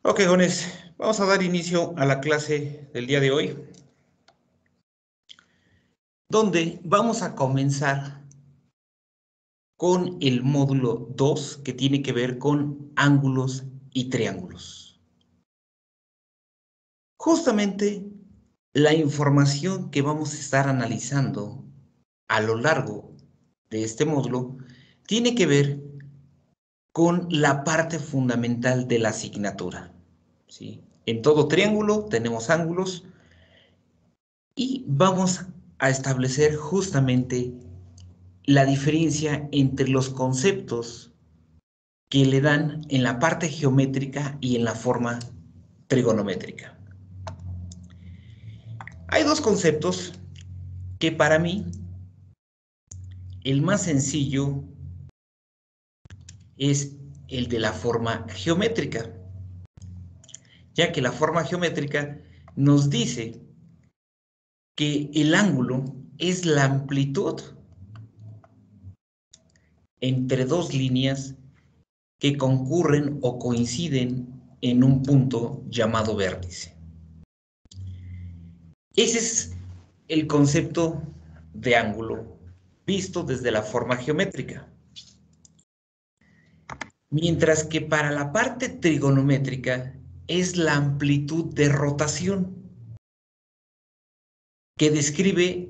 Ok, jóvenes, vamos a dar inicio a la clase del día de hoy, donde vamos a comenzar con el módulo 2, que tiene que ver con ángulos y triángulos. Justamente la información que vamos a estar analizando a lo largo de este módulo tiene que ver con la parte fundamental de la asignatura, ¿sí? En todo triángulo tenemos ángulos y vamos a establecer justamente la diferencia entre los conceptos que le dan en la parte geométrica y en la forma trigonométrica. Hay dos conceptos que para mí el más sencillo es el de la forma geométrica, ya que la forma geométrica nos dice que el ángulo es la amplitud entre dos líneas que concurren o coinciden en un punto llamado vértice. Ese es el concepto de ángulo visto desde la forma geométrica. Mientras que para la parte trigonométrica es la amplitud de rotación, que describe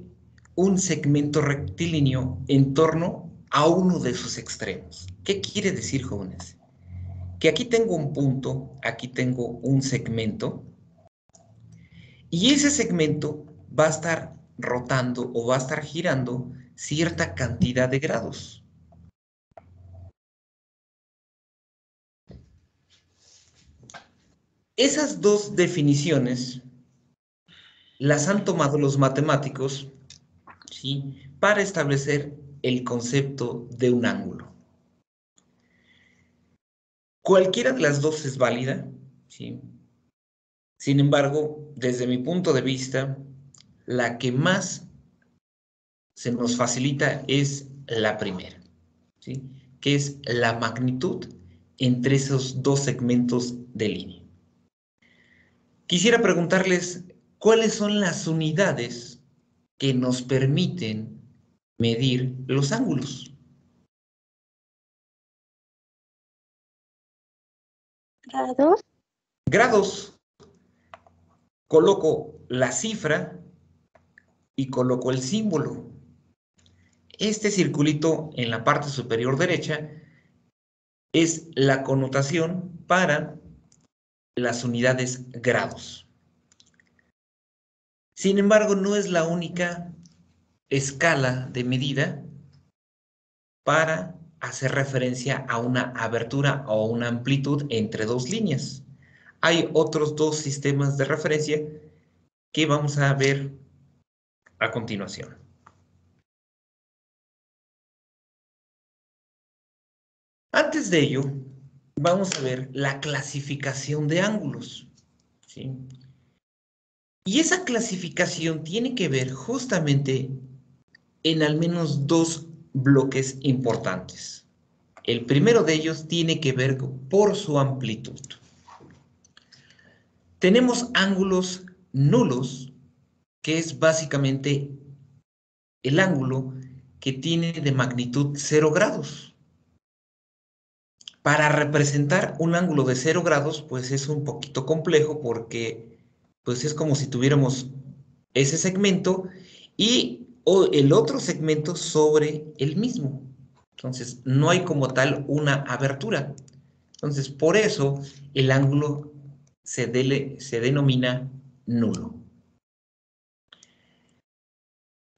un segmento rectilíneo en torno a uno de sus extremos. ¿Qué quiere decir, jóvenes? Que aquí tengo un punto, aquí tengo un segmento, y ese segmento va a estar rotando o va a estar girando cierta cantidad de grados. Esas dos definiciones las han tomado los matemáticos, ¿sí?, para establecer el concepto de un ángulo. Cualquiera de las dos es válida, ¿sí? Sin embargo, desde mi punto de vista, la que más se nos facilita es la primera, ¿sí?, que es la magnitud entre esos dos segmentos de línea. Quisiera preguntarles, ¿cuáles son las unidades que nos permiten medir los ángulos? Grados. Grados. Coloco la cifra y coloco el símbolo. Este circulito en la parte superior derecha es la connotación para las unidades grados. Sin embargo, no es la única escala de medida para hacer referencia a una abertura o una amplitud entre dos líneas. Hay otros dos sistemas de referencia que vamos a ver a continuación. Antes de ello, vamos a ver la clasificación de ángulos, ¿sí? Y esa clasificación tiene que ver justamente en al menos dos bloques importantes. El primero de ellos tiene que ver por su amplitud. Tenemos ángulos nulos, que es básicamente el ángulo que tiene de magnitud 0 grados. Para representar un ángulo de 0 grados, pues es un poquito complejo porque pues es como si tuviéramos ese segmento y el otro segmento sobre el mismo. Entonces, no hay como tal una abertura. Entonces, por eso el ángulo se denomina nulo.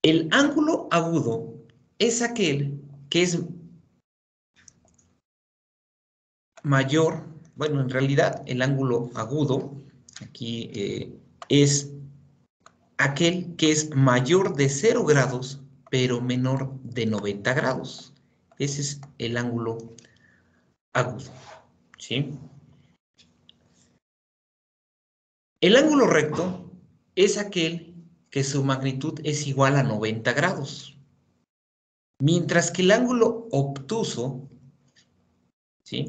El ángulo agudo es aquel que es mayor, bueno, en realidad el ángulo agudo aquí es aquel que es mayor de 0 grados, pero menor de 90 grados. Ese es el ángulo agudo, ¿sí? El ángulo recto es aquel que su magnitud es igual a 90 grados. Mientras que el ángulo obtuso, ¿sí?,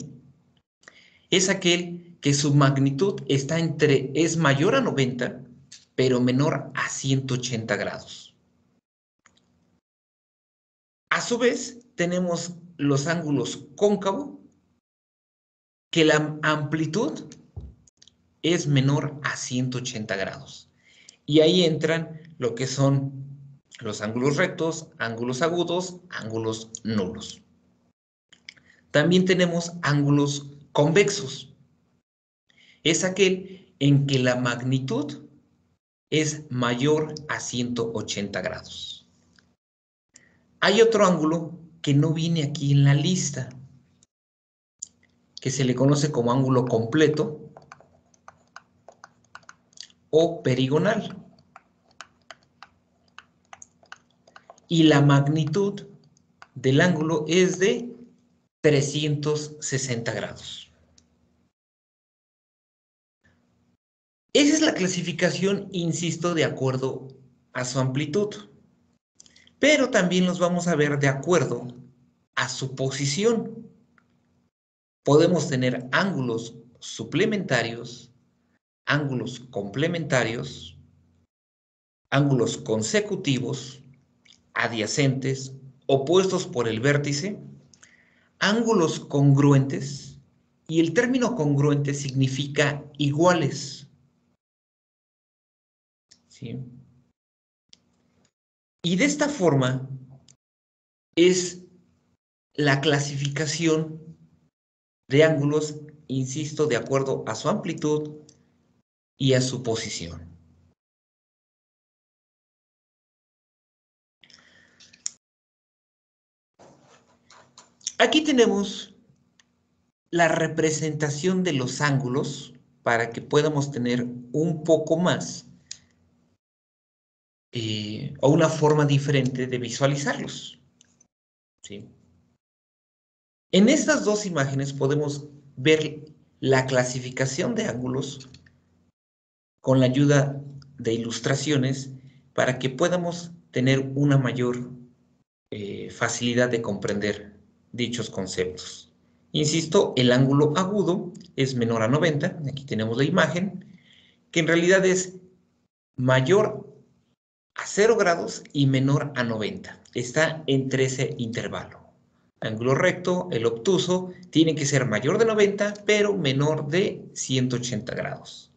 es aquel que su magnitud es mayor a 90, pero menor a 180 grados. A su vez, tenemos los ángulos cóncavo, que la amplitud es menor a 180 grados. Y ahí entran lo que son los ángulos rectos, ángulos agudos, ángulos nulos. También tenemos ángulos convexos. Es aquel en que la magnitud es mayor a 180 grados. Hay otro ángulo que no viene aquí en la lista, que se le conoce como ángulo completo o perigonal. Y la magnitud del ángulo es de 360 grados. Esa es la clasificación, insisto, de acuerdo a su amplitud. Pero también los vamos a ver de acuerdo a su posición. Podemos tener ángulos suplementarios, ángulos complementarios, ángulos consecutivos, adyacentes, opuestos por el vértice, ángulos congruentes, y el término congruente significa iguales. ¿Sí? Y de esta forma es la clasificación de ángulos, insisto, de acuerdo a su amplitud y a su posición. Aquí tenemos la representación de los ángulos para que podamos tener un poco más o una forma diferente de visualizarlos. ¿Sí? En estas dos imágenes podemos ver la clasificación de ángulos con la ayuda de ilustraciones para que podamos tener una mayor facilidad de comprender dichos conceptos. Insisto, el ángulo agudo es menor a 90, aquí tenemos la imagen, que en realidad es mayor a 0 grados y menor a 90. Está entre ese intervalo. Ángulo recto, el obtuso, tiene que ser mayor de 90, pero menor de 180 grados.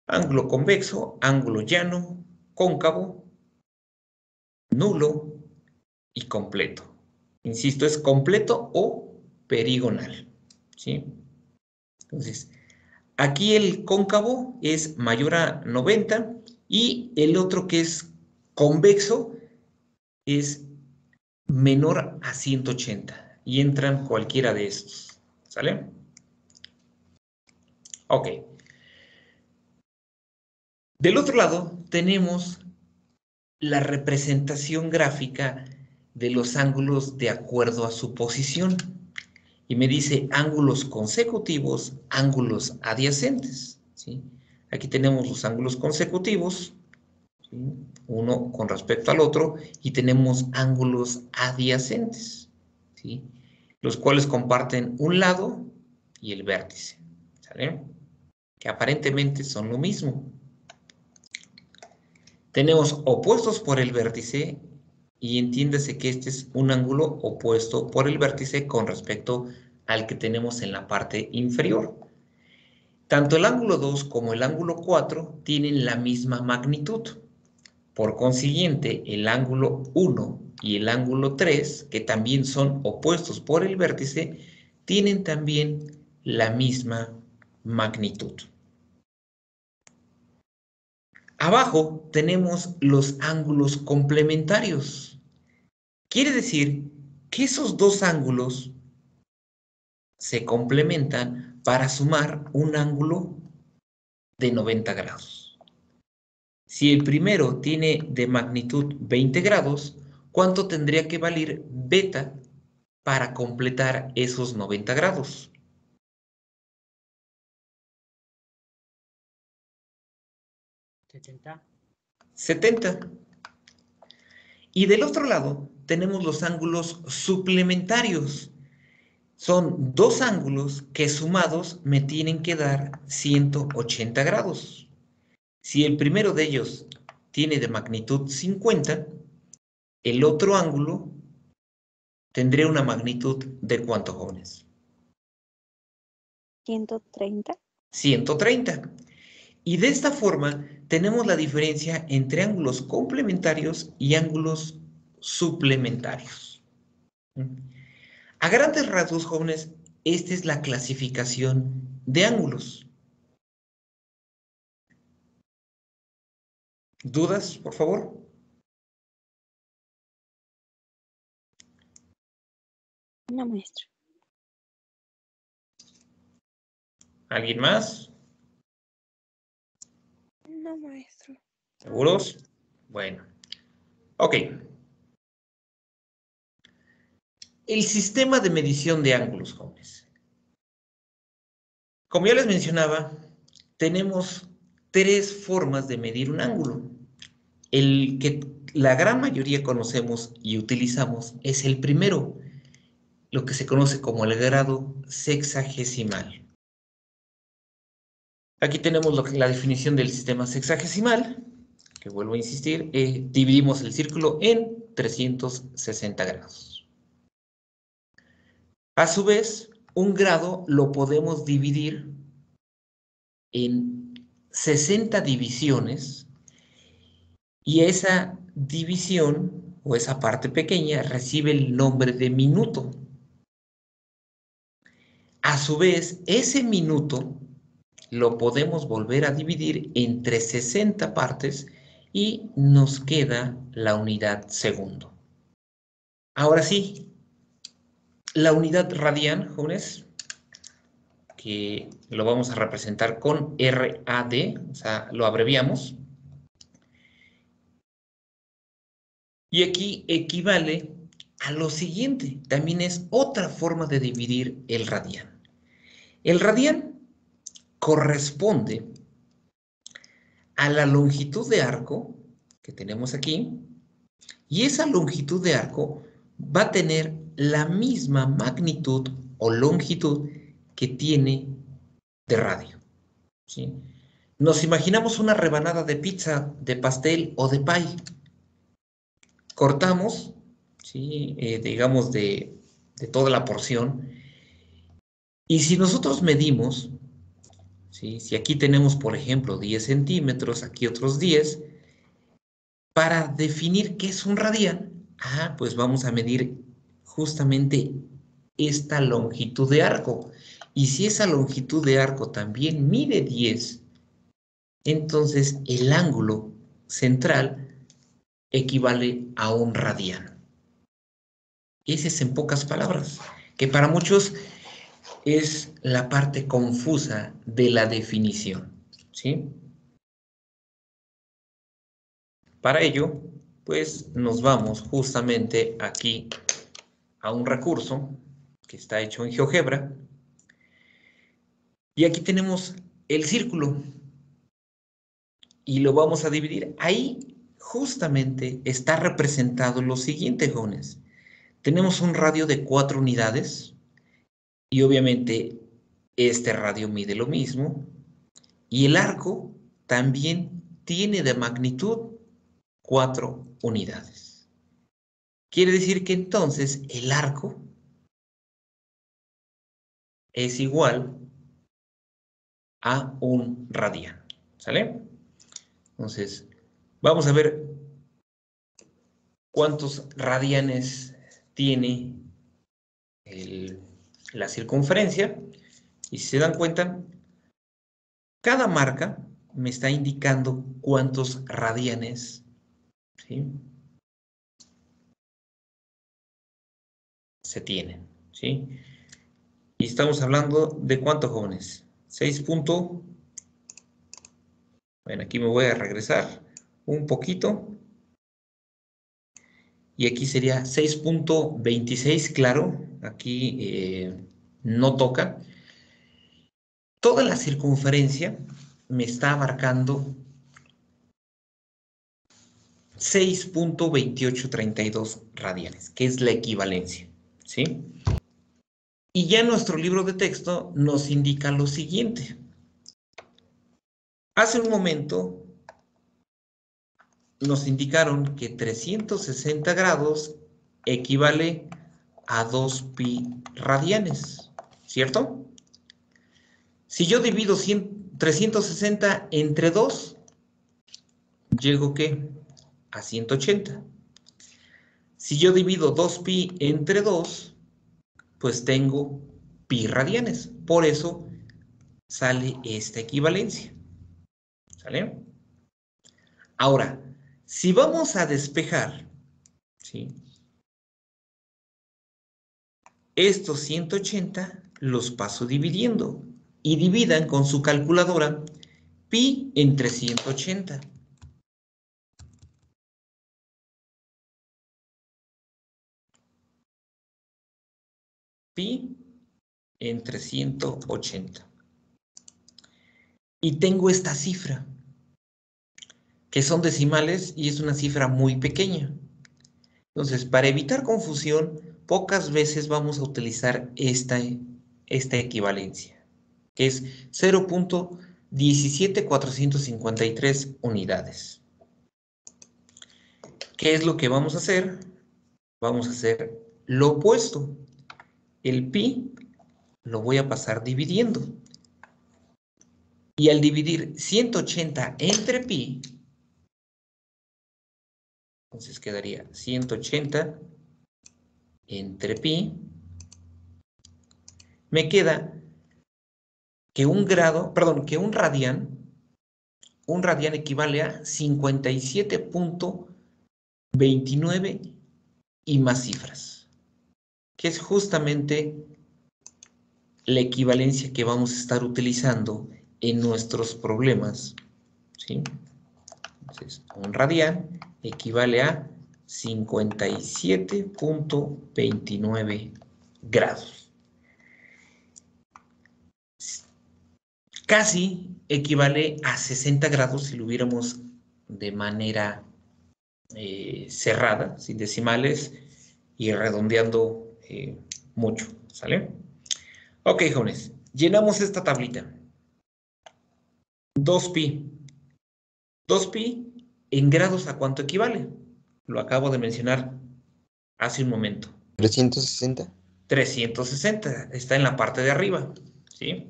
Ángulo convexo, ángulo llano, cóncavo, nulo y completo. Insisto, es completo o perigonal. ¿Sí? Entonces, aquí el cóncavo es mayor a 90 y el otro que es convexo es menor a 180 y entran cualquiera de estos. ¿Sale? Ok. Del otro lado tenemos la representación gráfica de los ángulos de acuerdo a su posición. Y me dice ángulos consecutivos, ángulos adyacentes. ¿Sí? Aquí tenemos los ángulos consecutivos, ¿sí? Uno con respecto al otro, y tenemos ángulos adyacentes, ¿sí? Los cuales comparten un lado y el vértice. ¿Sale? Que aparentemente son lo mismo. Tenemos opuestos por el vértice y entiéndase que este es un ángulo opuesto por el vértice con respecto al que tenemos en la parte inferior. Tanto el ángulo 2 como el ángulo 4 tienen la misma magnitud. Por consiguiente, el ángulo 1 y el ángulo 3, que también son opuestos por el vértice, tienen también la misma magnitud. Abajo tenemos los ángulos complementarios. Quiere decir que esos dos ángulos se complementan para sumar un ángulo de 90 grados. Si el primero tiene de magnitud 20 grados, ¿cuánto tendría que valer beta para completar esos 90 grados? 70. 70. Y del otro lado tenemos los ángulos suplementarios. Son dos ángulos que sumados me tienen que dar 180 grados. Si el primero de ellos tiene de magnitud 50, el otro ángulo tendría una magnitud de ¿cuánto, jóvenes? 130. 130. Y de esta forma tenemos la diferencia entre ángulos complementarios y ángulos suplementarios. A grandes rasgos, jóvenes, esta es la clasificación de ángulos. ¿Dudas, por favor? No, maestro. ¿Alguien más? No, maestro. ¿Seguros? Bueno. Ok. El sistema de medición de ángulos, jóvenes. Como ya les mencionaba, tenemos tres formas de medir un ángulo. El que la gran mayoría conocemos y utilizamos es el primero, lo que se conoce como el grado sexagesimal. Aquí tenemos la definición del sistema sexagesimal, que vuelvo a insistir, dividimos el círculo en 360 grados. A su vez, un grado lo podemos dividir en 60 divisiones y esa división o esa parte pequeña recibe el nombre de minuto. A su vez, ese minuto lo podemos volver a dividir entre 60 partes y nos queda la unidad segundo. Ahora sí, la unidad radian, jóvenes, que lo vamos a representar con RAD, o sea, lo abreviamos. Y aquí equivale a lo siguiente, también es otra forma de dividir el radian. El radian corresponde a la longitud de arco que tenemos aquí, y esa longitud de arco va a tener la misma magnitud o longitud que tiene de radio, ¿sí? Nos imaginamos una rebanada de pizza, de pastel o de pie. Cortamos, ¿sí? Digamos de toda la porción, y si nosotros medimos, ¿sí? Si aquí tenemos, por ejemplo, 10 centímetros, aquí otros 10, para definir qué es un radian, pues vamos a medir justamente esta longitud de arco. Y si esa longitud de arco también mide 10, entonces el ángulo central equivale a un radian. Ese es en pocas palabras, que para muchos es la parte confusa de la definición, ¿sí? Para ello, pues nos vamos justamente aquí a un recurso que está hecho en GeoGebra. Y aquí tenemos el círculo. Y lo vamos a dividir. Ahí justamente está representado lo siguiente, jóvenes. Tenemos un radio de 4 unidades. Y obviamente este radio mide lo mismo. Y el arco también tiene de magnitud 4 unidades. Quiere decir que entonces el arco es igual a un radian, ¿sale? Entonces, vamos a ver cuántos radianes tiene la circunferencia. Y si se dan cuenta, cada marca me está indicando cuántos radianes, ¿sí?, se tienen, ¿sí? Y estamos hablando de ¿cuántos, jóvenes? 6. Bueno, aquí me voy a regresar un poquito. Y aquí sería 6.26, claro. Aquí no toca. Toda la circunferencia me está abarcando 6.2832 radianes, que es la equivalencia, ¿sí? Y ya nuestro libro de texto nos indica lo siguiente. Hace un momento nos indicaron que 360 grados equivale a 2 pi radianes, ¿cierto? Si yo divido 360 entre 2, llego ¿qué? A 180. Si yo divido 2 pi entre 2, pues tengo pi radianes. Por eso sale esta equivalencia. ¿Sale? Ahora, si vamos a despejar, ¿sí? Estos 180 los paso dividiendo y dividan con su calculadora pi entre 180. Pi entre 180. Y tengo esta cifra, que son decimales y es una cifra muy pequeña. Entonces, para evitar confusión, pocas veces vamos a utilizar esta equivalencia, que es 0.17453 unidades. ¿Qué es lo que vamos a hacer? Vamos a hacer lo opuesto. El pi lo voy a pasar dividiendo. Y al dividir 180 entre pi, entonces quedaría 180 entre pi, me queda que un radian equivale a 57.29 y más cifras, que es justamente la equivalencia que vamos a estar utilizando en nuestros problemas, ¿sí? Entonces, un radian equivale a 57.29 grados. Casi equivale a 60 grados si lo hubiéramos de manera cerrada, sin decimales y redondeando mucho, ¿sale? Ok, jóvenes, llenamos esta tablita. 2pi. 2pi en grados, ¿a cuánto equivale? Lo acabo de mencionar hace un momento. 360. 360, está en la parte de arriba, ¿sí?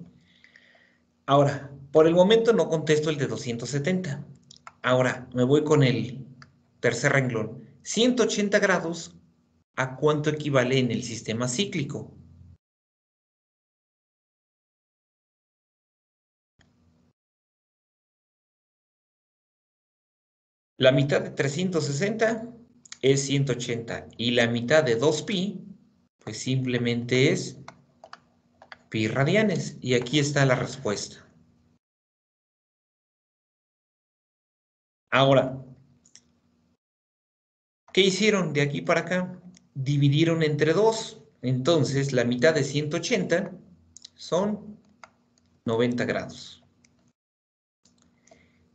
Ahora, por el momento no contesto el de 270. Ahora, me voy con el tercer renglón. 180 grados, ¿a cuánto equivale en el sistema cíclico? La mitad de 360 es 180 y la mitad de 2pi, pues simplemente es pi radianes. Y aquí está la respuesta. Ahora, ¿qué hicieron de aquí para acá? Dividieron entre 2. Entonces, la mitad de 180 son 90 grados.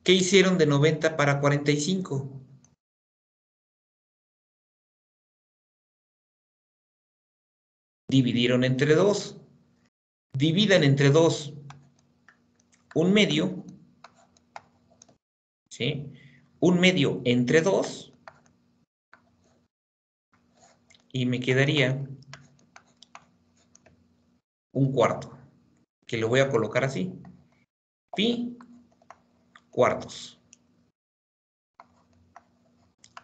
¿Qué hicieron de 90 para 45? Dividieron entre 2. Dividan entre 2 un medio, ¿sí? Un medio entre 2 y me quedaría un cuarto, que lo voy a colocar así. Pi cuartos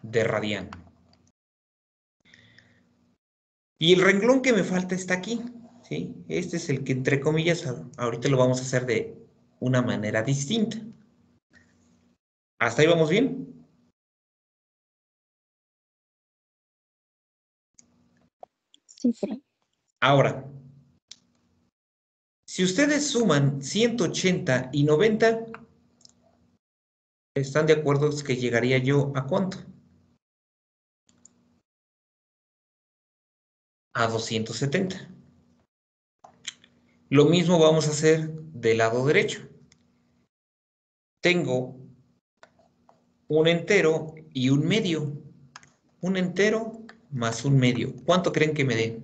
de radian. Y el renglón que me falta está aquí, ¿sí? Este es el que, entre comillas, ahorita lo vamos a hacer de una manera distinta. ¿Hasta ahí vamos bien? Sí, pero Ahora, si ustedes suman 180 y 90, ¿están de acuerdo que llegaría yo a cuánto? A 270. Lo mismo vamos a hacer del lado derecho. Tengo un entero y un medio. Un entero más un medio. ¿Cuánto creen que me dé?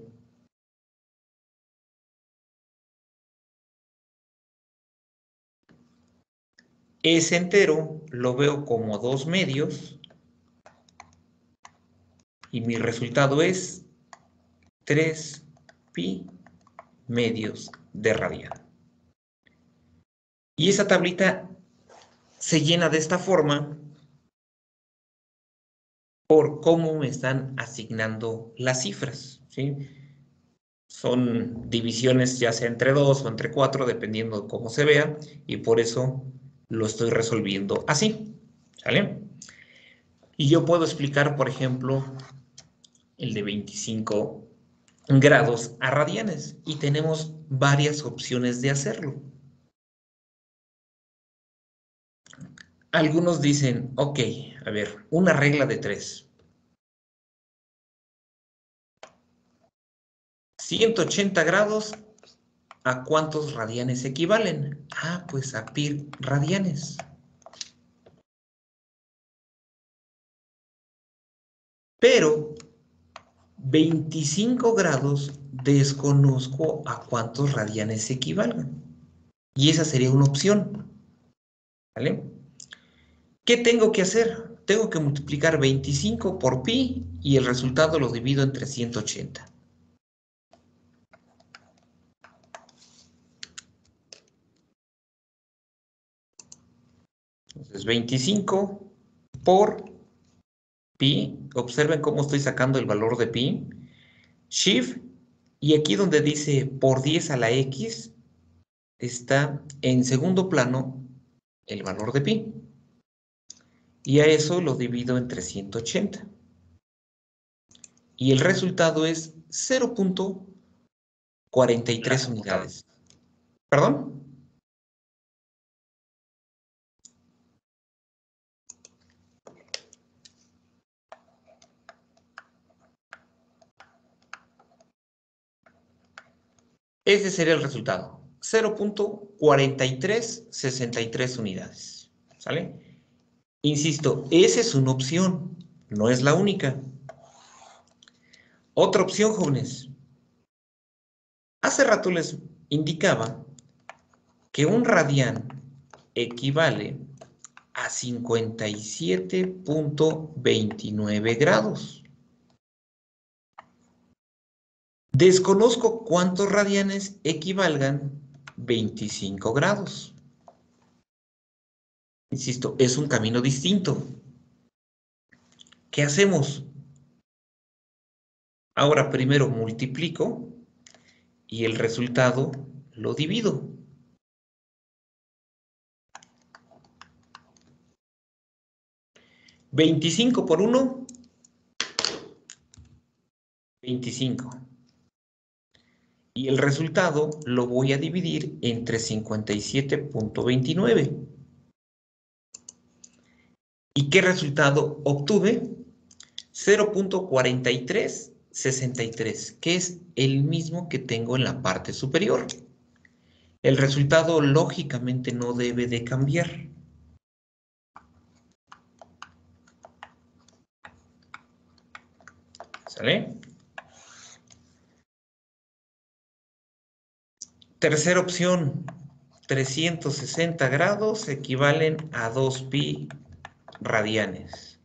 Ese entero lo veo como 2 medios y mi resultado es 3 pi medios de radian. Y esa tablita se llena de esta forma por cómo me están asignando las cifras, ¿sí? Son divisiones ya sea entre 2 o entre 4, dependiendo de cómo se vea, y por eso lo estoy resolviendo así, ¿sale? Y yo puedo explicar, por ejemplo, el de 25 grados a radianes, y tenemos varias opciones de hacerlo. Algunos dicen, ok, a ver, una regla de 3. 180 grados, ¿a cuántos radianes equivalen? Ah, pues a pi radianes. Pero 25 grados desconozco a cuántos radianes equivalgan. Y esa sería una opción. ¿Vale? ¿Qué tengo que hacer? Tengo que multiplicar 25 por pi y el resultado lo divido entre 180. Entonces 25 por pi. Observen cómo estoy sacando el valor de pi. Shift. Y aquí donde dice por 10 a la x, está en segundo plano el valor de pi. Y a eso lo divido entre 180. Y el resultado es 0.43 unidades. ¿Perdón? Ese sería el resultado. 0.4363 unidades. ¿Sale? Insisto, esa es una opción, no es la única. Otra opción, jóvenes. Hace rato les indicaba que un radián equivale a 57.29 grados. Desconozco cuántos radianes equivalgan 25 grados. Insisto, es un camino distinto. ¿Qué hacemos? Ahora primero multiplico y el resultado lo divido. ¿25 por 1? 25. Y el resultado lo voy a dividir entre 57.29. ¿Y qué resultado obtuve? 0.4363, que es el mismo que tengo en la parte superior. El resultado lógicamente no debe de cambiar. ¿Sale? Tercera opción, 360 grados equivalen a 2 pi radianes.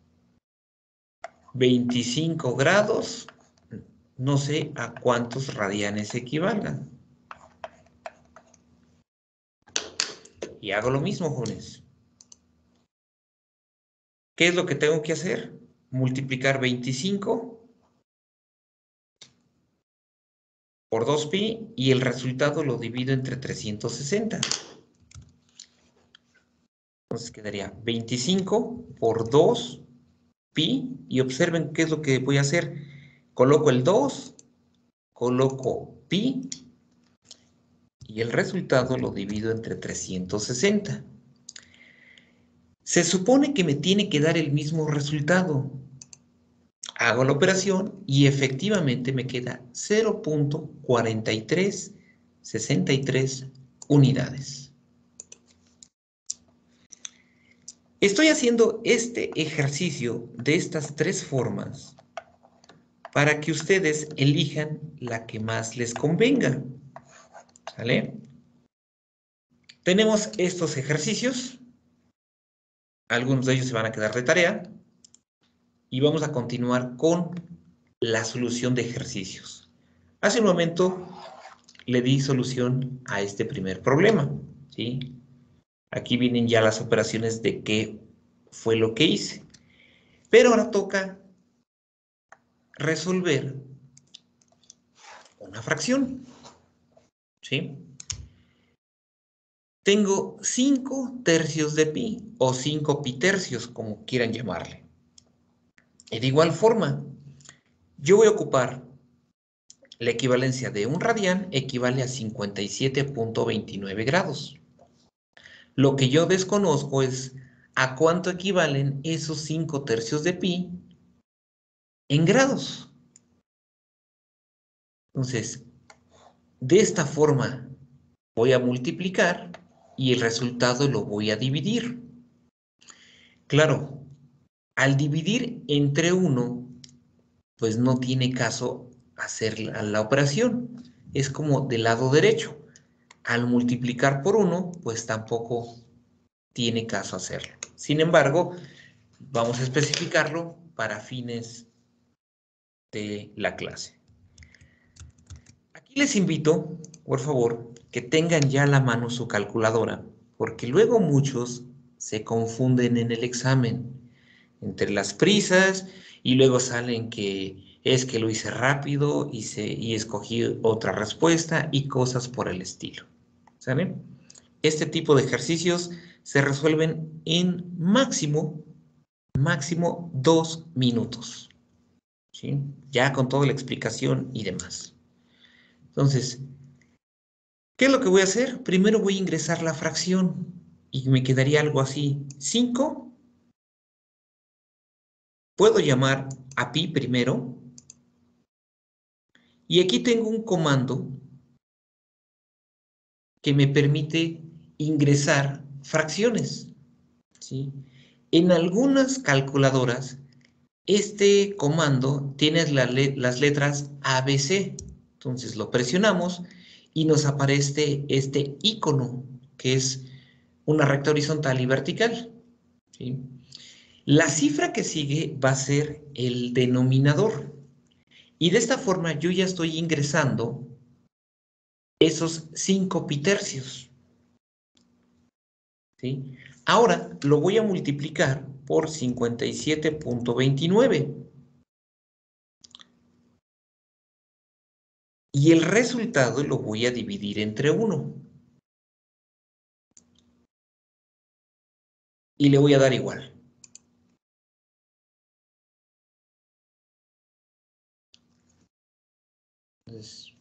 25 grados, no sé a cuántos radianes equivalgan. Y hago lo mismo, jóvenes. ¿Qué es lo que tengo que hacer? Multiplicar 25 por 2 pi y el resultado lo divido entre 360. Entonces quedaría 25 por 2 pi y observen qué es lo que voy a hacer. Coloco el 2, coloco pi y el resultado lo divido entre 360. Se supone que me tiene que dar el mismo resultado. Hago la operación y efectivamente me queda 0.4363 unidades. Estoy haciendo este ejercicio de estas tres formas para que ustedes elijan la que más les convenga. ¿Sale? Tenemos estos ejercicios Algunos de ellos se van a quedar de tarea. Y vamos a continuar con la solución de ejercicios. Hace un momento le di solución a este primer problema, ¿sí? Aquí vienen ya las operaciones de qué fue lo que hice. Pero ahora toca resolver una fracción, ¿sí? Tengo 5 tercios de pi, o 5 pi tercios, como quieran llamarle. Y de igual forma, yo voy a ocupar la equivalencia de un radián, equivale a 57.29 grados. Lo que yo desconozco es a cuánto equivalen esos 5 tercios de pi en grados. Entonces, de esta forma voy a multiplicar y el resultado lo voy a dividir. Claro, al dividir entre 1, pues no tiene caso hacer la operación. Es como del lado derecho. Al multiplicar por 1, pues tampoco tiene caso hacerlo. Sin embargo, vamos a especificarlo para fines de la clase. Aquí les invito, por favor, que tengan ya a la mano su calculadora, porque luego muchos se confunden en el examen entre las prisas y luego salen que es que lo hice rápido y escogí otra respuesta y cosas por el estilo. ¿Saben? Este tipo de ejercicios se resuelven en máximo 2 minutos, ¿sí? Ya con toda la explicación y demás. Entonces, ¿qué es lo que voy a hacer? Primero voy a ingresar la fracción y me quedaría algo así. 5. Puedo llamar a pi primero. Y aquí tengo un comando que me permite ingresar fracciones, ¿sí? En algunas calculadoras, este comando tiene las letras ABC. Entonces lo presionamos y nos aparece este icono, que es una recta horizontal y vertical, ¿sí? La cifra que sigue va a ser el denominador. Y de esta forma yo ya estoy ingresando esos 5 pitercios, ¿sí? Ahora lo voy a multiplicar por 57.29. Y el resultado lo voy a dividir entre 1. Y le voy a dar igual. Entonces,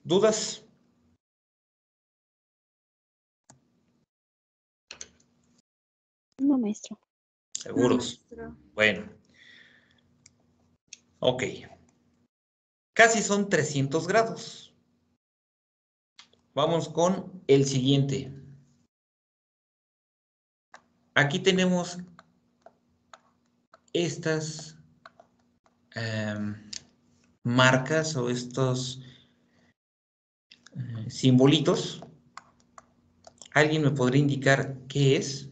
¿dudas? No, maestro. ¿Seguros? Bueno, ok. Casi son 300 grados. Vamos con el siguiente. Aquí tenemos estas marcas o estos simbolitos. ¿Alguien me podría indicar qué es?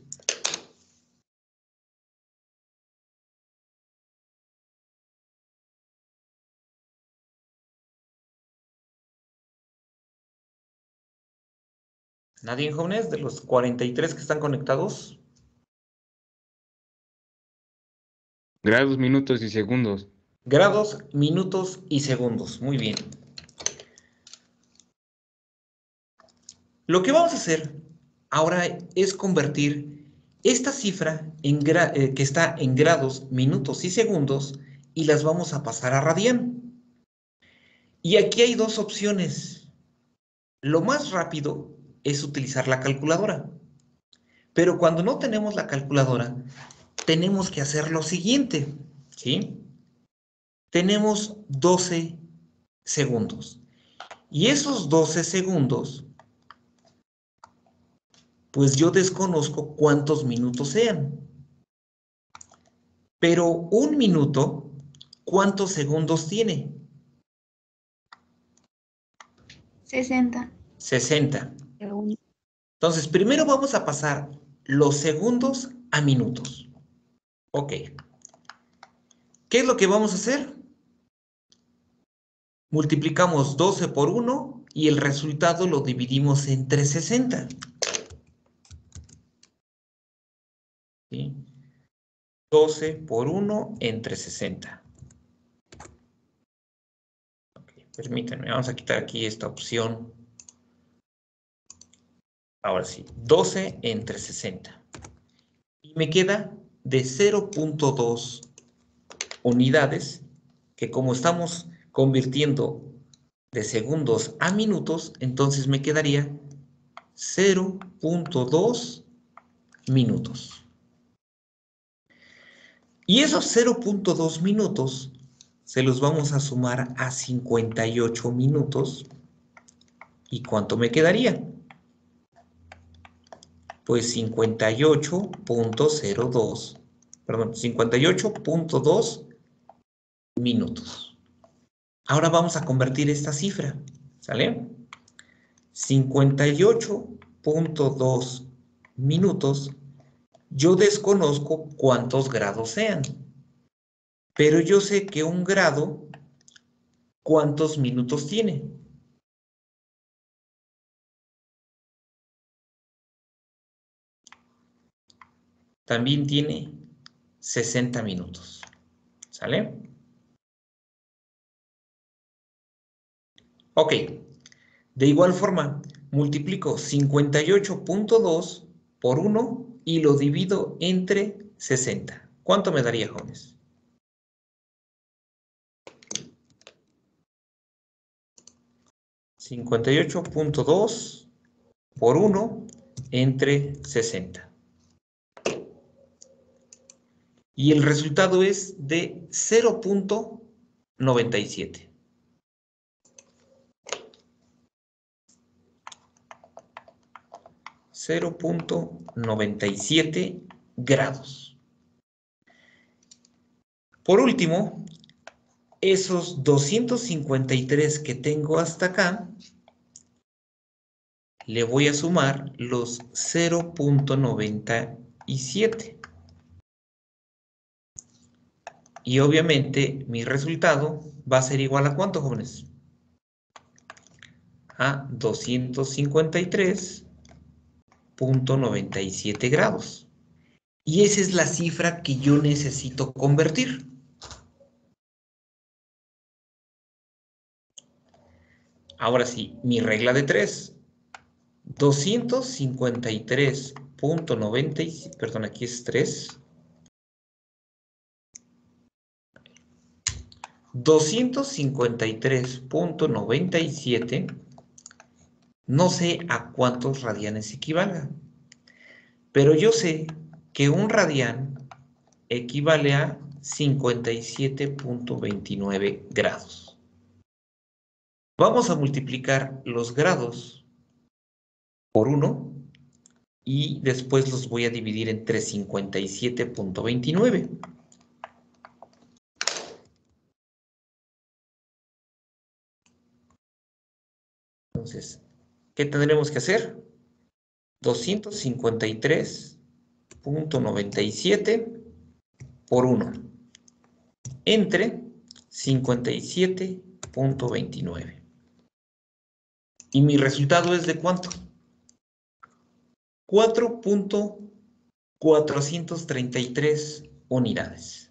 ¿Nadie, jóvenes, de los 43 que están conectados? Grados, minutos y segundos. Grados, minutos y segundos. Muy bien. Lo que vamos a hacer ahora es convertir esta cifra que está en grados, minutos y segundos y las vamos a pasar a radián. Y aquí hay dos opciones. Lo más rápido es utilizar la calculadora. Pero cuando no tenemos la calculadora, tenemos que hacer lo siguiente, ¿sí? Tenemos 12 segundos. Y esos 12 segundos, pues yo desconozco cuántos minutos sean. Pero un minuto, ¿cuántos segundos tiene? 60. 60. Entonces, primero vamos a pasar los segundos a minutos. Ok. ¿Qué es lo que vamos a hacer? Multiplicamos 12 por 1 y el resultado lo dividimos entre 60. ¿Sí? 12 por 1 entre 60. Okay, permítanme, vamos a quitar aquí esta opción. Ahora sí, 12 entre 60. Y me queda de 0.2 unidades, que como estamos convirtiendo de segundos a minutos, entonces me quedaría 0.2 minutos. Y esos 0.2 minutos se los vamos a sumar a 58 minutos. ¿Y cuánto me quedaría? Pues 58.02, perdón, 58.2 minutos. Ahora vamos a convertir esta cifra, ¿sale? 58.2 minutos. Yo desconozco cuántos grados sean, pero yo sé que un grado, ¿cuántos minutos tiene? También tiene 60 minutos, ¿sale? Ok, de igual forma, multiplico 58.2 por 1 y lo divido entre 60. ¿Cuánto me daría, jóvenes? 58.2 por 1 entre 60. Y el resultado es de 0.97. .97 grados. Por último, esos 253 que tengo hasta acá, le voy a sumar los 0.97. Y obviamente mi resultado va a ser igual a ¿cuánto, jóvenes? A 253.97 grados. Y esa es la cifra que yo necesito convertir. Ahora sí, mi regla de 3. 253.90, perdón, aquí es 3. 253.97, no sé a cuántos radianes equivalga, pero yo sé que un radián equivale a 57.29 grados. Vamos a multiplicar los grados por 1 y después los voy a dividir entre 57.29. Entonces, ¿qué tendremos que hacer? 253.97 por 1 entre 57.29. ¿Y mi resultado es de cuánto? 4.433 unidades.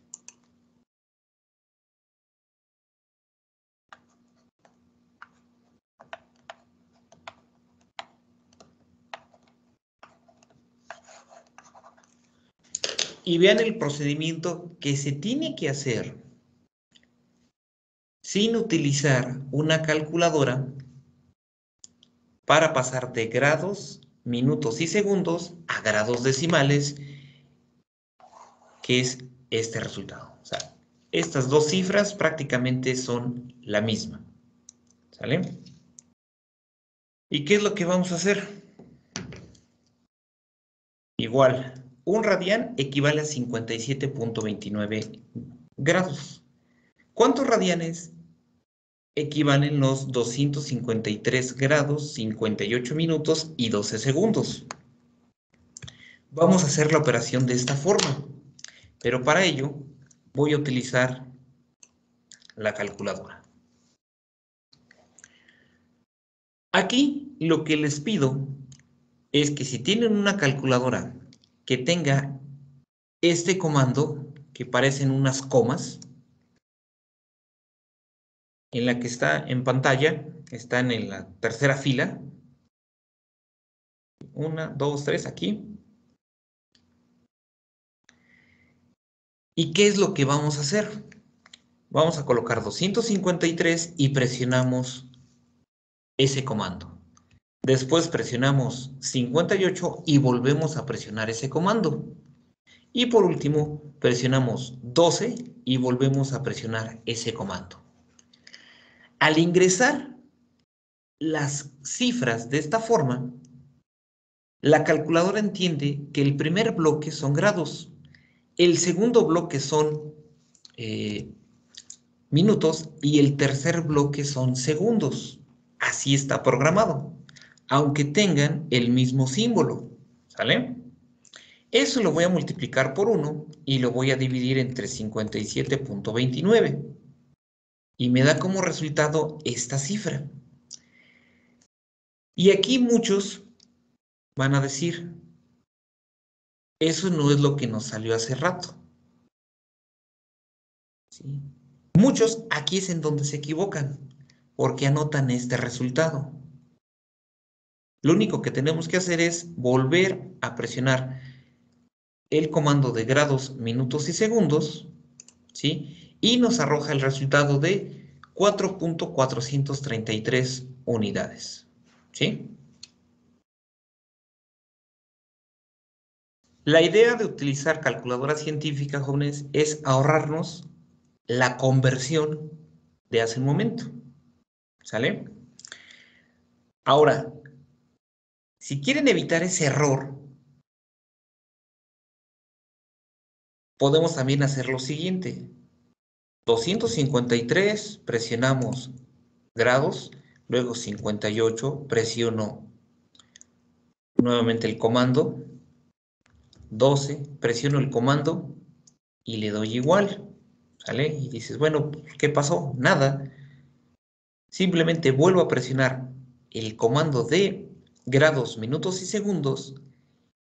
Y vean el procedimiento que se tiene que hacer sin utilizar una calculadora para pasar de grados, minutos y segundos a grados decimales, que es este resultado. O sea, estas dos cifras prácticamente son la misma. ¿Sale? ¿Y qué es lo que vamos a hacer? Igual, un radián equivale a 57.29 grados. ¿Cuántos radianes equivalen los 253 grados, 58 minutos y 12 segundos. Vamos a hacer la operación de esta forma, pero para ello voy a utilizar la calculadora. Aquí lo que les pido es que si tienen una calculadora que tenga este comando, que parecen unas comas, en la que está en pantalla, están en la tercera fila. 1, 2, 3, aquí. ¿Y qué es lo que vamos a hacer? Vamos a colocar 253 y presionamos ese comando. Después presionamos 58 y volvemos a presionar ese comando. Y por último, presionamos 12 y volvemos a presionar ese comando. Al ingresar las cifras de esta forma, la calculadora entiende que el primer bloque son grados, el segundo bloque son minutos y el tercer bloque son segundos. Así está programado, aunque tengan el mismo símbolo, ¿sale? Eso lo voy a multiplicar por 1 y lo voy a dividir entre 57.29 y me da como resultado esta cifra. Y aquí muchos van a decir, eso no es lo que nos salió hace rato. ¿Sí? Muchos aquí es en donde se equivocan, porque anotan este resultado. Lo único que tenemos que hacer es volver a presionar el comando de grados, minutos y segundos, ¿sí? Y nos arroja el resultado de 4.433 unidades, ¿sí? La idea de utilizar calculadora científica, jóvenes, es ahorrarnos la conversión de hace un momento, ¿sale? Ahora, si quieren evitar ese error, podemos también hacer lo siguiente. 253, presionamos grados, luego 58, presiono nuevamente el comando, 12, presiono el comando y le doy igual, ¿sale? Y dices, bueno, ¿qué pasó? Nada. Simplemente vuelvo a presionar el comando de grados, minutos y segundos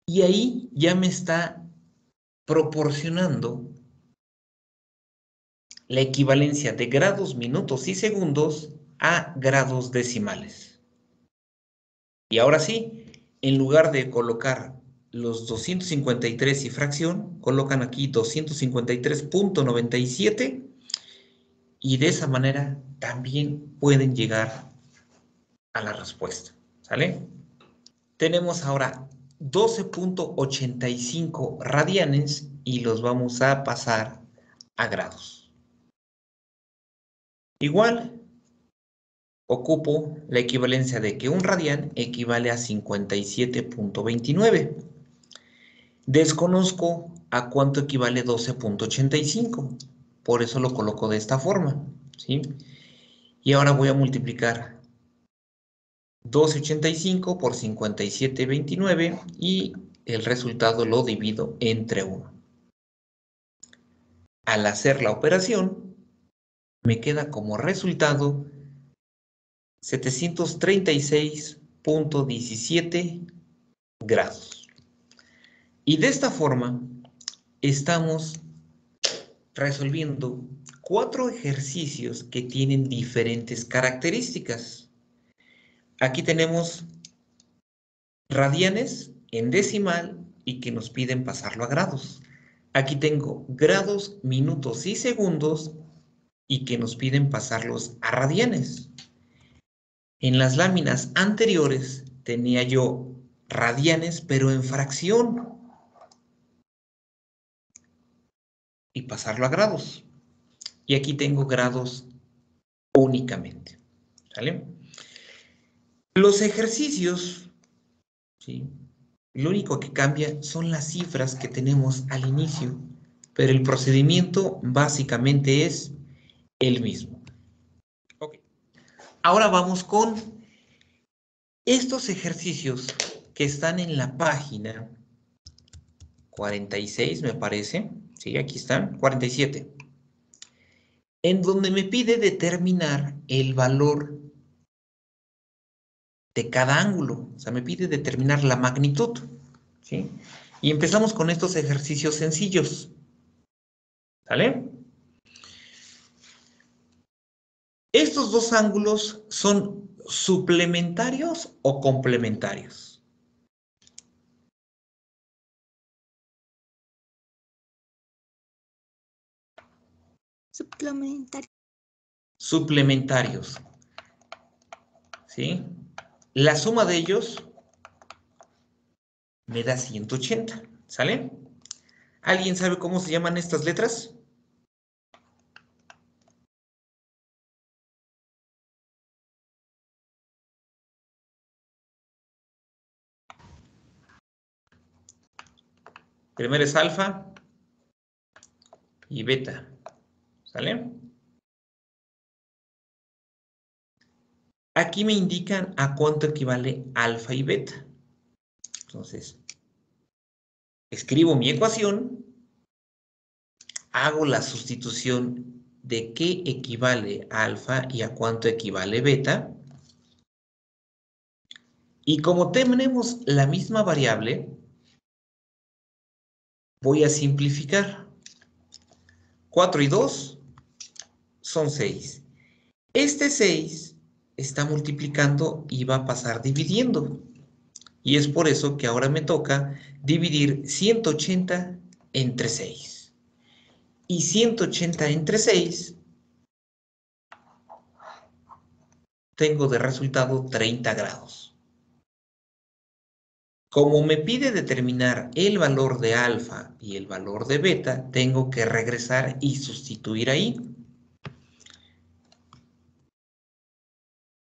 y ahí ya me está proporcionando la equivalencia de grados, minutos y segundos a grados decimales. Y ahora sí, en lugar de colocar los 253 y fracción, colocan aquí 253.97 y de esa manera también pueden llegar a la respuesta, ¿sale? Tenemos ahora 12.85 radianes y los vamos a pasar a grados. Igual, ocupo la equivalencia de que un radián equivale a 57.29. Desconozco a cuánto equivale 12.85, por eso lo coloco de esta forma, ¿sí? Y ahora voy a multiplicar 12.85 por 57.29 y el resultado lo divido entre 1. Al hacer la operación, me queda como resultado 736.17 grados. Y de esta forma estamos resolviendo 4 ejercicios que tienen diferentes características. Aquí tenemos radianes en decimal y que nos piden pasarlo a grados. Aquí tengo grados, minutos y segundos y que nos piden pasarlos a radianes. En las láminas anteriores tenía yo radianes, pero en fracción. Y pasarlo a grados. Y aquí tengo grados únicamente. ¿Sale? Los ejercicios, ¿sí? Lo único que cambia son las cifras que tenemos al inicio, pero el procedimiento básicamente es el mismo. Ok. Ahora vamos con estos ejercicios que están en la página 46, me parece. Sí, aquí están, 47. En donde me pide determinar el valor de cada ángulo. O sea, me pide determinar la magnitud. ¿Sí? Y empezamos con estos ejercicios sencillos. ¿Sale? ¿Estos dos ángulos son suplementarios o complementarios? Suplementario. Suplementarios. ¿Sí? La suma de ellos me da 180. ¿Sale? ¿Alguien sabe cómo se llaman estas letras? Primero es alfa y beta. ¿Sale? Aquí me indican a cuánto equivale alfa y beta. Entonces, escribo mi ecuación, hago la sustitución de qué equivale a alfa y a cuánto equivale beta. Y como tenemos la misma variable, voy a simplificar. 4 y 2 son 6. Este 6 está multiplicando y va a pasar dividiendo. Y es por eso que ahora me toca dividir 180 entre 6. Y 180 entre 6 tengo de resultado 30 grados. Como me pide determinar el valor de alfa y el valor de beta, tengo que regresar y sustituir ahí.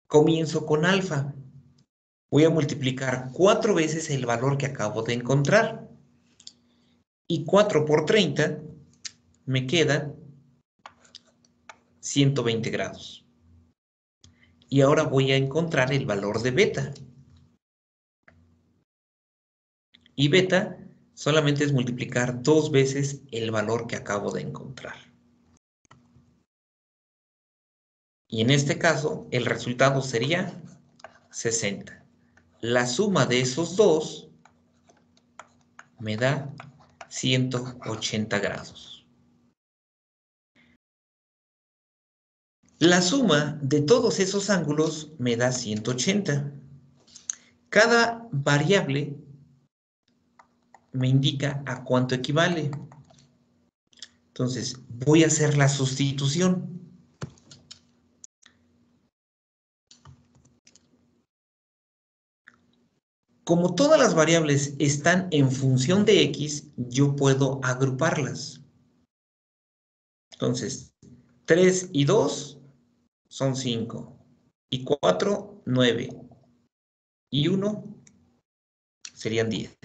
Comienzo con alfa. Voy a multiplicar 4 veces el valor que acabo de encontrar. Y 4 por 30 me queda 120 grados. Y ahora voy a encontrar el valor de beta. Y beta solamente es multiplicar 2 veces el valor que acabo de encontrar. Y en este caso, el resultado sería 60. La suma de esos dos me da 180 grados. La suma de todos esos ángulos me da 180. Cada variable me indica a cuánto equivale. Entonces, voy a hacer la sustitución. Como todas las variables están en función de x, yo puedo agruparlas. Entonces, 3 y 2 son 5. Y 4, 9. Y 1 serían 10.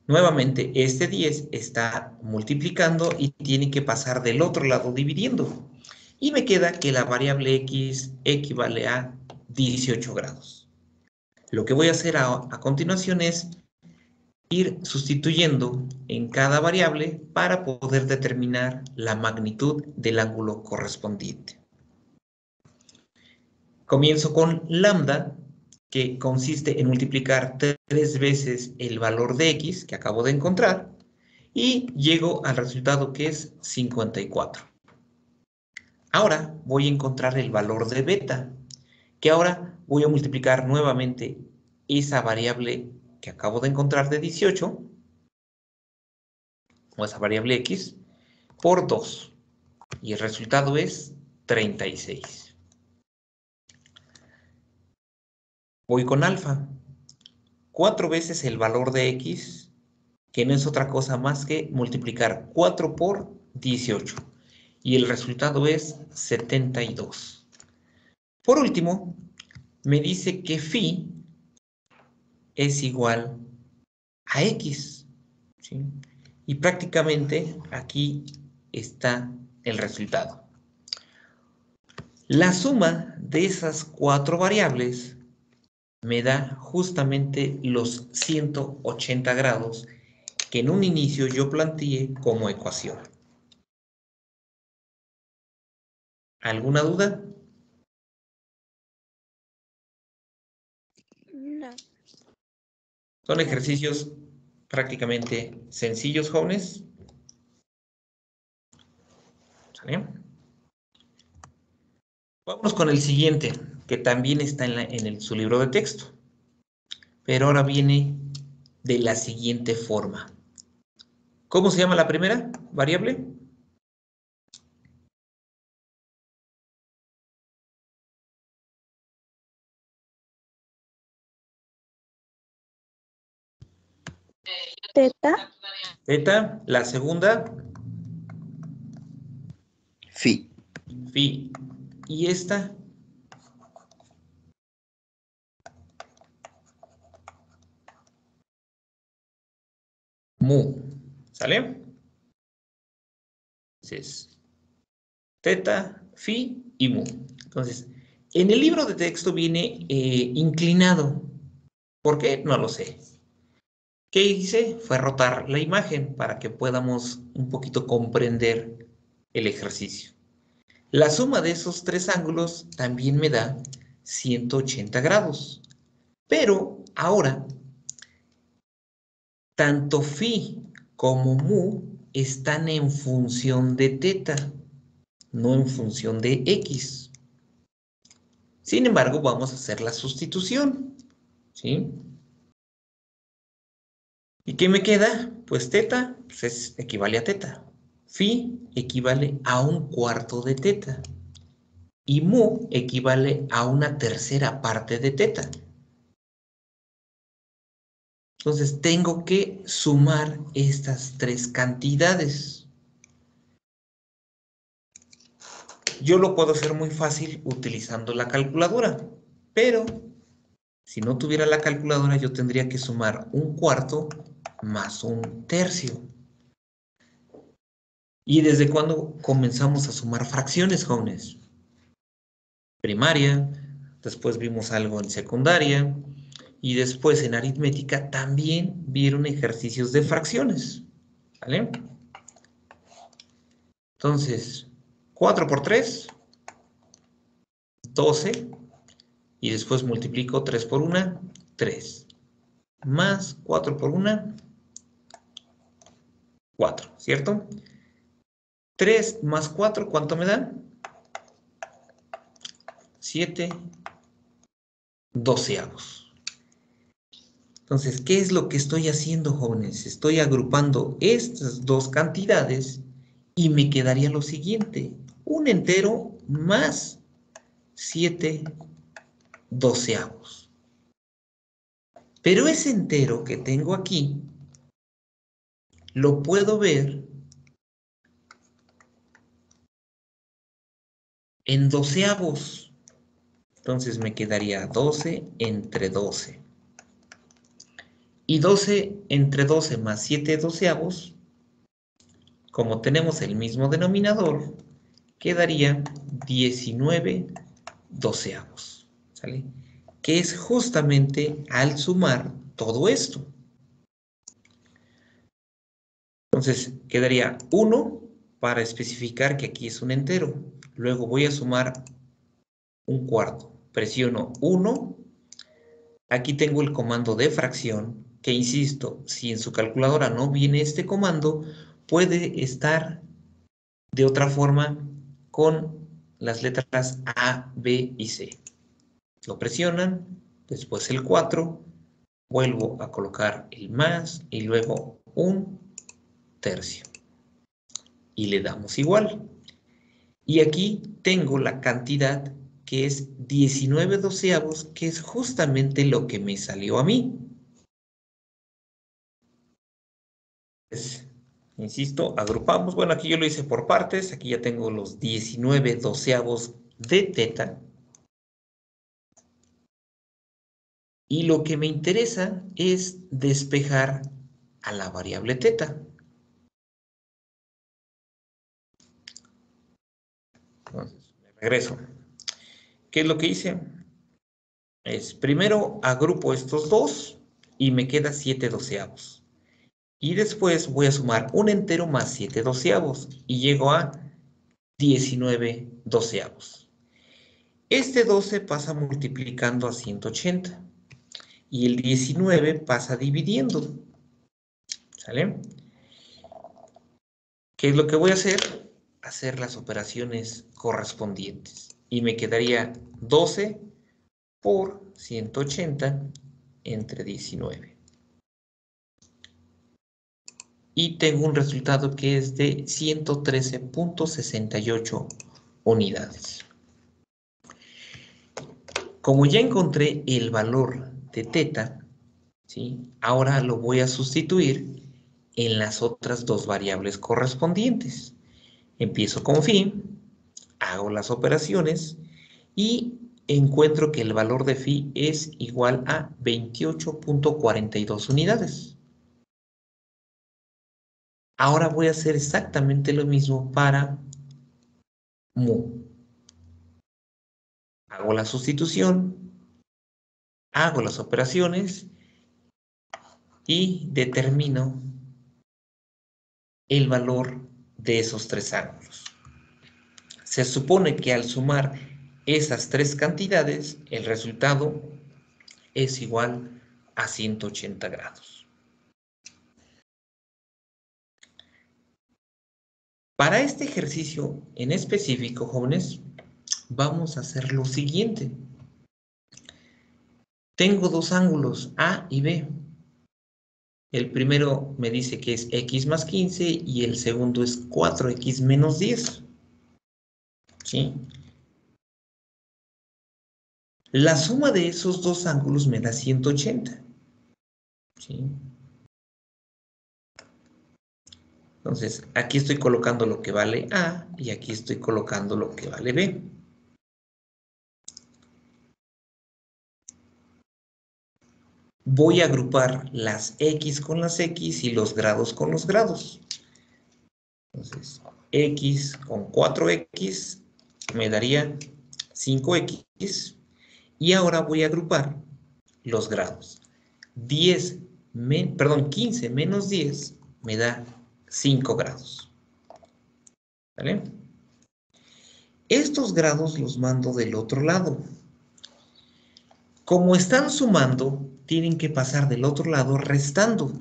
Nuevamente, este 10 está multiplicando y tiene que pasar del otro lado dividiendo. Y me queda que la variable x equivale a 18 grados. Lo que voy a hacer a continuación es ir sustituyendo en cada variable para poder determinar la magnitud del ángulo correspondiente. Comienzo con lambda, que consiste en multiplicar 3 veces el valor de x que acabo de encontrar, y llego al resultado que es 54. Ahora voy a encontrar el valor de beta, que ahora voy a multiplicar nuevamente esa variable que acabo de encontrar de 18, o esa variable x, por 2. Y el resultado es 36. Voy con alfa. 4 veces el valor de x, que no es otra cosa más que multiplicar 4 por 18. Y el resultado es 72. Por último, me dice que phi es igual a x. ¿Sí? Y prácticamente aquí está el resultado. La suma de esas 4 variables me da justamente los 180 grados que en un inicio yo planteé como ecuación. ¿Alguna duda? No. Son ejercicios prácticamente sencillos, jóvenes. ¿Sale? Vámonos con el siguiente, que también está en su libro de texto. Pero ahora viene de la siguiente forma. ¿Cómo se llama la primera variable? Teta. Teta. La segunda, Phi. phi. Y esta, mu. ¿Sale? Entonces, teta, phi y mu. Entonces, en el libro de texto viene inclinado. ¿Por qué? No lo sé. ¿Qué hice? Fue rotar la imagen para que podamos un poquito comprender el ejercicio. La suma de esos 3 ángulos también me da 180 grados. Pero ahora, tanto phi como mu están en función de teta, no en función de x. Sin embargo, vamos a hacer la sustitución, ¿sí? ¿Y qué me queda? Pues teta pues equivale a teta. Phi equivale a 1/4 de teta. Y mu equivale a 1/3 parte de teta. Entonces tengo que sumar estas 3 cantidades. Yo lo puedo hacer muy fácil utilizando la calculadora, pero si no tuviera la calculadora yo tendría que sumar 1/4 más 1/3. ¿Y desde cuándo comenzamos a sumar fracciones, jóvenes? Primaria, después vimos algo en secundaria, y después en aritmética también vieron ejercicios de fracciones, ¿vale? Entonces, 4 por 3, 12, y después multiplico 3 por 1, 3, más 4 por 1, 4, ¿cierto? 3 más 4, ¿cuánto me da? 7 doceavos. Entonces, ¿qué es lo que estoy haciendo, jóvenes? Estoy agrupando estas 2 cantidades y me quedaría lo siguiente. Un entero más 7 doceavos. Pero ese entero que tengo aquí, lo puedo ver en doceavos. Entonces me quedaría 12 entre 12. Y 12 entre 12 más 7 doceavos, como tenemos el mismo denominador, quedaría 19 doceavos. ¿Sale? Que es justamente al sumar todo esto. Entonces quedaría 1 para especificar que aquí es un entero. Luego voy a sumar 1/4. Presiono 1. Aquí tengo el comando de fracción, que insisto, si en su calculadora no viene este comando, puede estar de otra forma con las letras A, B y C. Lo presionan, después el 4, vuelvo a colocar el más y luego 1/3. Y le damos igual. Y aquí tengo la cantidad que es 19 doceavos, que es justamente lo que me salió a mí. Pues, insisto, agrupamos. Bueno, aquí yo lo hice por partes. Aquí ya tengo los 19 doceavos de teta. Y lo que me interesa es despejar a la variable teta. Entonces, me regreso. ¿Ok? ¿Qué es lo que hice? Primero agrupo estos dos y me queda 7 doceavos. Y después voy a sumar un entero más 7 doceavos y llego a 19 doceavos. Este 12 pasa multiplicando a 180 y el 19 pasa dividiendo. ¿Sale? ¿Qué es lo que voy a hacer? Hacer las operaciones correspondientes. Y me quedaría 12 por 180 entre 19. Y tengo un resultado que es de 113.68 unidades. Como ya encontré el valor de teta, ¿sí? Ahora lo voy a sustituir en las otras dos variables correspondientes. Empiezo con phi, hago las operaciones y encuentro que el valor de phi es igual a 28.42 unidades. Ahora voy a hacer exactamente lo mismo para mu. Hago la sustitución, hago las operaciones y determino el valor de esos tres ángulos. Se supone que al sumar esas tres cantidades, el resultado es igual a 180 grados. Para este ejercicio en específico, jóvenes, vamos a hacer lo siguiente. Tengo dos ángulos, A y B. El primero me dice que es x más 15 y el segundo es 4x menos 10. ¿Sí? La suma de esos dos ángulos me da 180. ¿Sí? Entonces, aquí estoy colocando lo que vale A y aquí estoy colocando lo que vale B. Voy a agrupar las X con las X y los grados con los grados. Entonces, X con 4X me daría 5X. Y ahora voy a agrupar los grados. 15 menos 10 me da 5 grados. ¿Vale? Estos grados los mando del otro lado. Como están sumando, tienen que pasar del otro lado restando.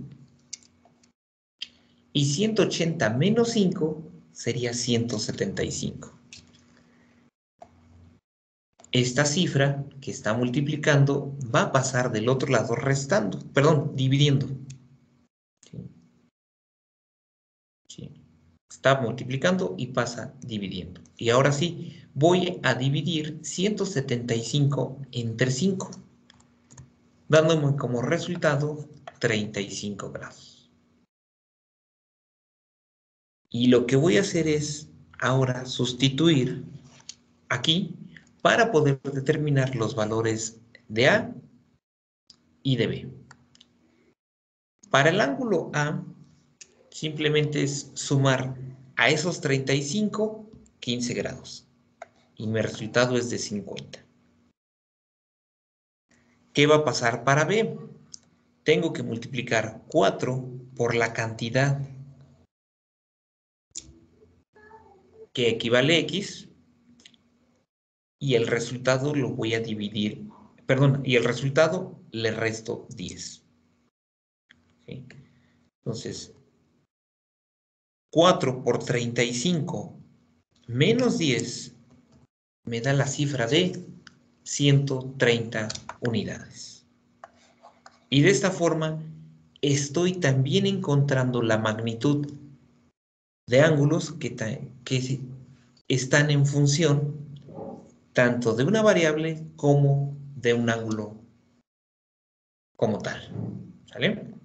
Y 180 menos 5 sería 175. Esta cifra que está multiplicando va a pasar del otro lado restando, perdón, dividiendo. ¿Sí? ¿Sí? Está multiplicando y pasa dividiendo. Y ahora sí, voy a dividir 175 entre 5, dándome como resultado 35 grados. Y lo que voy a hacer es ahora sustituir aquí para poder determinar los valores de A y de B. Para el ángulo A, simplemente es sumar a esos 35, 15 grados. Y mi resultado es de 50. ¿Qué va a pasar para B? Tengo que multiplicar 4 por la cantidad que equivale a X y el resultado lo voy a dividir, perdón, y el resultado le resto 10. ¿Sí? Entonces, 4 por 35 menos 10 me da la cifra de 130 unidades. Y de esta forma estoy también encontrando la magnitud de ángulos que están en función tanto de una variable como de un ángulo como tal. ¿Sale?